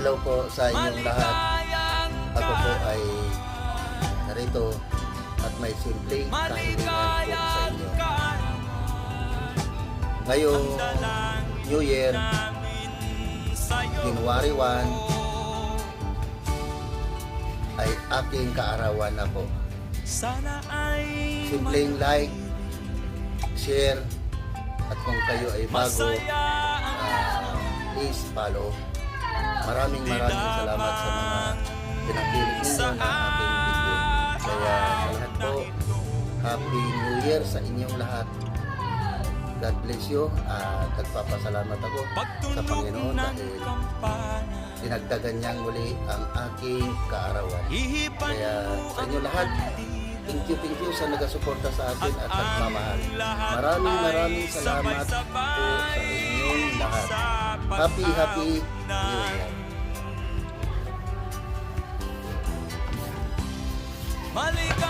hello po sa inyong lahat. Ako po ay narito at may simpleng kahilingan po sa inyo. Ngayong New Year, January 1, ay aking kaarawan na po. Simpleng like, share, at kung kayo ay bago, please follow. Maraming salamat sa mga pinakilig ninyo na aking video. Kaya sa lahat po, Happy New Year sa inyong lahat. God bless you at nagpapasalamat ako sa Panginoon dahil dinagdagan niyang muli ang aking kaarawan. Kaya sa inyo lahat, thank you sa nagasuporta sa akin at nagmamahal. Maraming salamat po sa inyong lahat. Happy New Year. Malika